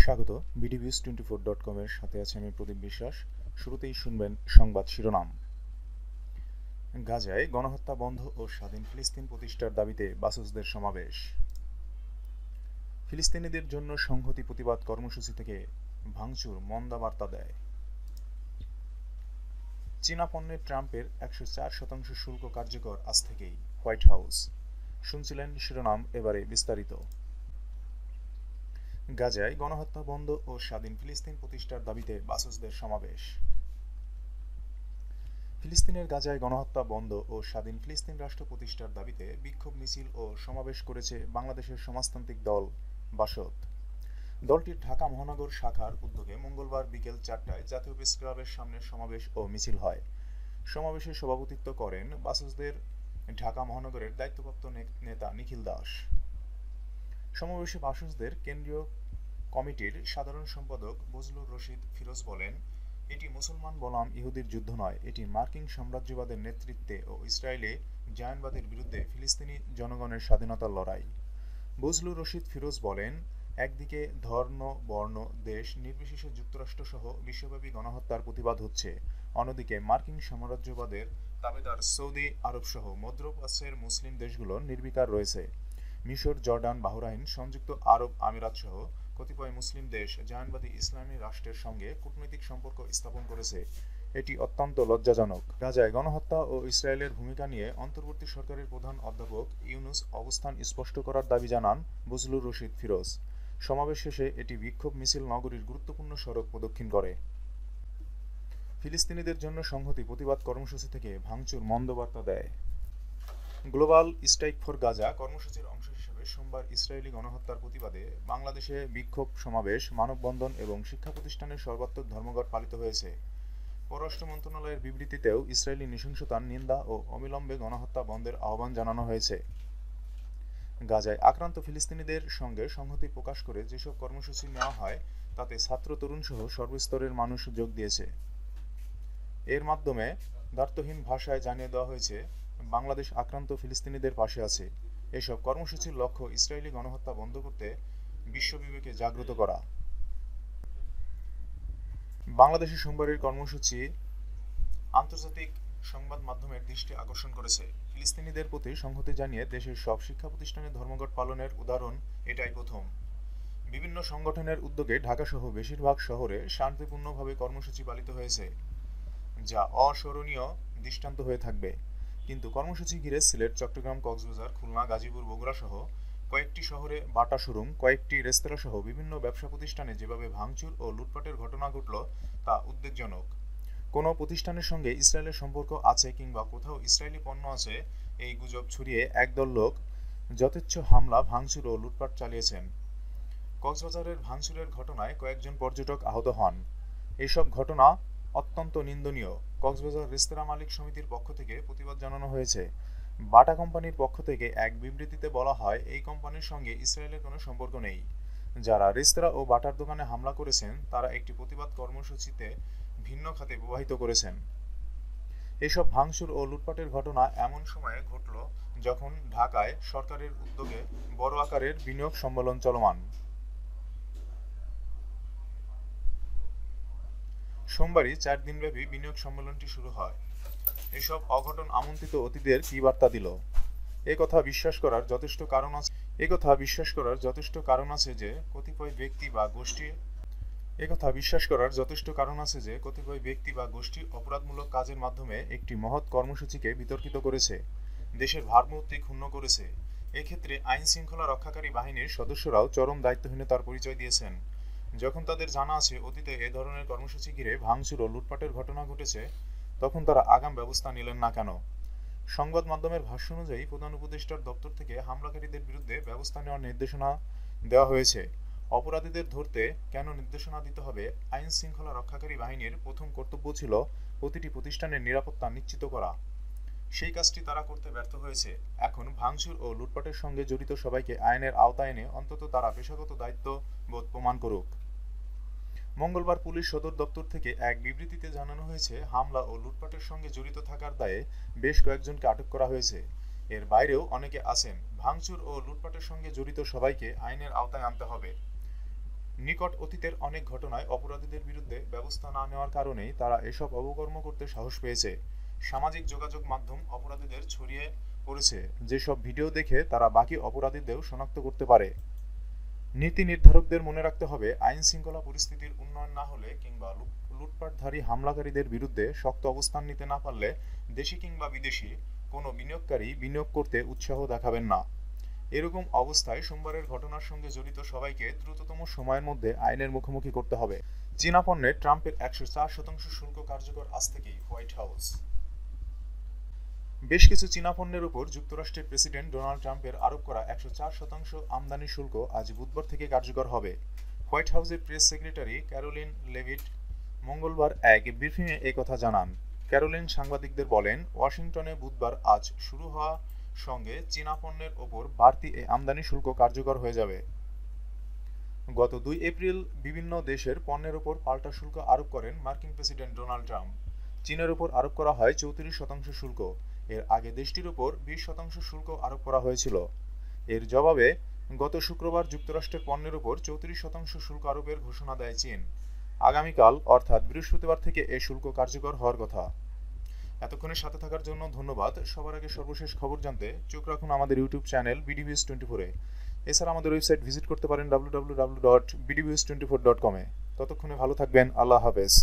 স্বাগত bdvs24.com এর সাথে আছে আমি প্রদীপ বিশ্বাস। শুরুতেই শুনবেন সংবাদ শিরোনাম। গাজায় গণহত্যা বন্ধ ও স্বাধীন ফিলিস্তিন প্রতিষ্ঠার দাবিতে বাসুসদের সমাবেশ। ফিলিস্তিনিদের জন্য সংহতি প্রতিবাদ কর্মসূচি থেকে ভাঙচুর মন্দা বার্তা দেয়। চীনা পণ্যে ট্রাম্পের 104% শুল্ক কার্যকর আজ থেকেই, হোয়াইট হাউস। শুনছিলেন শিরোনাম, এবারে বিস্তারিত। গাজায় গণহত্যা বন্ধ ও স্বাধীন ফিলিস্তিন প্রতিষ্ঠার দাবিতে বাসুসদের সমাবেশ। ফিলিস্তিনের গাজায় গণহত্যা বন্ধ ও স্বাধীন ফিলিস্তিন রাষ্ট্র প্রতিষ্ঠার দাবিতে বিক্ষোভ মিছিল ও সমাবেশ করেছে বাংলাদেশের সমাজতান্ত্রিক দল বাসদ। দলটির ঢাকা মহানগর শাখার উদ্যোগে মঙ্গলবার বিকেল 4টায় জাতীয় প্রেস ক্লাবের সামনে সমাবেশ ও মিছিল হয়। সমাবেশে সভাপতিত্ব করেন বাসুসদের ঢাকা মহানগরের দায়িত্বপ্রাপ্ত নেতা নিখিল দাস। সমাবেশে বাসুসদের কেন্দ্রীয় কমিটির সাধারণ সম্পাদক বজলুর রশিদ ফিরোজ বলেন, এটি মুসলমান বনাম ইহুদির যুদ্ধ নয়, এটি মার্কিন সাম্রাজ্যবাদের নেতৃত্বে ও ইসরায়েলে জায়নবাদের বিরুদ্ধে ফিলিস্তিনি জনগণের স্বাধীনতার লড়াই। বজলুর রশিদ ফিরোজ বলেন, একদিকে ধর্ম বর্ণ দেশ নির্বিশেষে যুক্তরাষ্ট্রসহ বিশ্বব্যাপী গণহত্যার প্রতিবাদ হচ্ছে, অন্যদিকে মার্কিন সাম্রাজ্যবাদের দাবিদার সৌদি আরবসহ মধ্যপ্রাচ্যের মুসলিম দেশগুলো নির্বিকার রয়েছে। মিশর, জর্ডান, বাহরাইন, সংযুক্ত আরব আমিরাতসহ কতিপয় মুসলিম দেশ জায়নবাদী ইসলামী রাষ্ট্রের সঙ্গে কূটনৈতিক সম্পর্ক স্থাপন করেছে। এটি অত্যন্ত লজ্জাজনক। গাজায় গণহত্যা ও ইসরায়েলের ভূমিকা নিয়ে অন্তর্বর্তী সরকারের প্রধান অধ্যাপক ইউনুস অবস্থান স্পষ্ট করার দাবি জানান বজলুর রশিদ ফিরোজ। সমাবেশ শেষে এটি বিক্ষোভ মিছিল নগরীর গুরুত্বপূর্ণ সড়ক প্রদক্ষিণ করে। ফিলিস্তিনিদের জন্য সংহতি প্রতিবাদ কর্মসূচি থেকে ভাঙচুর মন্দ বার্তা দেয়। গ্লোবাল স্ট্রাইক ফর গাজা কর্মসূচির অংশ হিসেবে সোমবার ইসরায়েলি গণহত্যার প্রতিবাদে বাংলাদেশে বিক্ষোভ সমাবেশ, মানববন্ধন এবং শিক্ষা প্রতিষ্ঠানের সর্বাত্মক ধর্মঘট পালিত হয়েছে। পররাষ্ট্র মন্ত্রণালয়ের বিবৃতিতেও ইসরায়েলি নৃশংসতার নিন্দা ও অবিলম্বে গণহত্যা বন্ধের আহ্বান জানানো হয়েছে। গাজায় আক্রান্ত ফিলিস্তিনিদের সঙ্গে সংহতি প্রকাশ করে যেসব কর্মসূচি নেওয়া হয় তাতে ছাত্র তরুণ সহ সর্বস্তরের মানুষ যোগ দিয়েছে। এর মাধ্যমে দ্ব্যর্থহীন ভাষায় জানিয়ে দেওয়া হয়েছে, বাংলাদেশ আক্রান্ত ফিলিস্তিনিদের পাশে আছে। এসব কর্মসূচির লক্ষ্য ইসরায়েলি গণহত্যা বন্ধ করতে বিশ্ববিবেকে জাগ্রত করা। বাংলাদেশের সোমবারের কর্মসূচি আন্তর্জাতিক সংবাদ মাধ্যমের দৃষ্টি আকর্ষণ করেছে। ফিলিস্তিনিদের প্রতি সংহতি জানিয়ে দেশের সব শিক্ষা প্রতিষ্ঠানে ধর্মঘট পালনের উদাহরণ এটাই প্রথম। বিভিন্ন সংগঠনের উদ্যোগে ঢাকাসহ বেশিরভাগ শহরে শান্তিপূর্ণভাবে কর্মসূচি পালিত হয়েছে, যা অস্মরণীয় দৃষ্টান্ত হয়ে থাকবে। কিন্তু কর্মসূচি ঘিরে সিলেট, চট্টগ্রাম, কক্সবাজার, খুলনা, গাজীপুর, বগুড়া সহ কয়েকটি শহরে বাটা শোরুম, কয়েকটি রেস্তোরাঁ সহ বিভিন্ন ব্যবসা প্রতিষ্ঠানে যেভাবে ভাঙচুর ও লুটপাটের ঘটনা ঘটল তা উদ্বেগজনক। কোনো প্রতিষ্ঠানের সঙ্গে ইসরায়েলের সম্পর্ক আছে কিংবা কোথাও ইসরায়েলি পণ্য আছে এই গুজব ছড়িয়ে একদল লোক যথেচ্ছ হামলা, ভাঙচুর ও লুটপাট চালিয়েছেন। কক্সবাজারের ভাঙচুরের ঘটনায় কয়েকজন পর্যটক আহত হন। এইসব ঘটনা অত্যন্ত নিন্দনীয়। কক্সবাজার রেস্তোরাঁ মালিক সমিতির পক্ষ থেকে প্রতিবাদ জানানো হয়েছে। বাটা কোম্পানির পক্ষ থেকে এক বিবৃতিতে বলা হয়, এই কোম্পানির সঙ্গে ইসরায়েলের কোনো সম্পর্ক নেই। যারা রেস্তোরাঁ ও বাটার দোকানে হামলা করেছেন তারা একটি প্রতিবাদ কর্মসূচিতে ভিন্ন খাতে প্রবাহিত করেছেন। এসব ভাঙচুর ও লুটপাটের ঘটনা এমন সময়ে ঘটল যখন ঢাকায় সরকারের উদ্যোগে বড় আকারের বিনিয়োগ সম্মেলন চলমান। সোমবারই 4 দিনব্যাপী বিনিয়োগ সম্মেলনটি শুরু হয়। এসব অঘটন আমন্ত্রিত অতিথিদের কী বার্তা দিল? একথা বিশ্বাস করার যথেষ্ট কারণ আছে যে কতিপয় ব্যক্তি বা গোষ্ঠী অপরাধমূলক কাজের মাধ্যমে একটি মহৎ কর্মসূচিকে বিতর্কিত করেছে, দেশের ভাবমূর্তি ক্ষুণ্ণ করেছে। এক্ষেত্রে আইন শৃঙ্খলা রক্ষাকারী বাহিনীর সদস্যরাও চরম দায়িত্বহীনতার পরিচয় দিয়েছেন। যখন তাদের জানা আছে অতীতে এ ধরনের কর্মসূচি ঘিরে ভাঙচুর ও লুটপাটের ঘটনা ঘটেছে, তখন তারা আগাম ব্যবস্থা নিলেন না কেন? সংবাদ মাধ্যমের ভাষ্য অনুযায়ী প্রধান উপদেষ্টার দপ্তর থেকে হামলাকারীদের বিরুদ্ধে ব্যবস্থা নেওয়ার নির্দেশনা দেওয়া হয়েছে। অপরাধীদের ধরতে কেন নির্দেশনা দিতে হবে? আইন শৃঙ্খলা রক্ষাকারী বাহিনীর প্রথম কর্তব্য ছিল প্রতিটি প্রতিষ্ঠানের নিরাপত্তা নিশ্চিত করা। সেই কাজটি তারা করতে ব্যর্থ হয়েছে। এখন ভাঙচুর ও লুটপাটের সঙ্গে জড়িত সবাইকে আইনের আওতায় এনে অন্তত তারা পেশাগত দায়িত্ববোধ প্রমাণ করুক। মঙ্গলবার পুলিশ সদর দপ্তর থেকে এক বিবৃতিতে জানানো হয়েছে, হামলা ও লুটপাটের সঙ্গে জড়িত থাকার দায়ে বেশ কয়েকজনকে আটক করা হয়েছে। এর বাইরেও অনেকে আছেন। ভাঙচুর ও লুটপাটের সঙ্গে জড়িত সবাইকে আইনের আওতায় আনতে হবে। নিকট অতীতের অনেক ঘটনায় অপরাধীদের বিরুদ্ধে ব্যবস্থা না নেওয়ার কারণেই তারা এসব অপকর্ম করতে সাহস পেয়েছে। সামাজিক যোগাযোগ মাধ্যম অপরাধীদের ছড়িয়ে পড়েছে, যেসব ভিডিও দেখে তারা বাকি অপরাধীদেরও শনাক্ত করতে পারে। নীতি নির্ধারকদের মনে রাখতে হবে, আইন শৃঙ্খলা পরিস্থিতির উন্নয়ন না হলে কিংবা লুটপাটধারী হামলাকারীদের বিরুদ্ধে শক্ত অবস্থান নিতে না পারলে দেশি কিংবা বিদেশি কোনো বিনিয়োগকারী বিনিয়োগ করতে উৎসাহ দেখাবেন না। এরকম অবস্থায় সোমবারের ঘটনার সঙ্গে জড়িত সবাইকে দ্রুততম সময়ের মধ্যে আইনের মুখোমুখি করতে হবে। চীনা পণ্যে ট্রাম্পের 104% শুল্ক কার্যকর আজ থেকেই হোয়াইট হাউস। বেশ কিছু চীনা পণ্যের উপর যুক্তরাষ্ট্রের প্রেসিডেন্ট ডোনাল্ড ট্রাম্পের আরোপ করা 104% আমদানি শুল্ক আজ বুধবার থেকে কার্যকর হবে। হোয়াইট হাউসের প্রেস সেক্রেটারি ক্যারোলিন লেভিট মঙ্গলবার এক ব্রিফিংয়ে একথা জানান। ক্যারোলিন সাংবাদিকদের বলেন, ওয়াশিংটনে বুধবার আজ শুরু হওয়া সঙ্গে চীনা পণ্যের ওপর বাড়তি এই আমদানি শুল্ক কার্যকর হয়ে যাবে। গত 2 এপ্রিল বিভিন্ন দেশের পণ্যের ওপর পাল্টা শুল্ক আরোপ করেন মার্কিন প্রেসিডেন্ট ডোনাল্ড ট্রাম্প। চীনের ওপর আরোপ করা হয় 34% শুল্ক। এর আগে দেশটির ওপর 20% শুল্ক আরোপ করা হয়েছিল। এর জবাবে গত শুক্রবার যুক্তরাষ্ট্রের পণ্যের ওপর 34% শুল্ক আরোপের ঘোষণা দেয় চীন। আগামীকাল অর্থাৎ বৃহস্পতিবার থেকে এই শুল্ক কার্যকর হওয়ার কথা। এতক্ষণের সাথে থাকার জন্য ধন্যবাদ। সবার আগে সর্বশেষ খবর জানতে চোখ রাখুন আমাদের ইউটিউব চ্যানেল BDVS24-এ। এছাড়া আমাদের ওয়েবসাইট ভিজিট করতে পারেন www.bdvs24.com-এ। ততক্ষণে ভালো থাকবেন। আল্লাহ হাফেজ।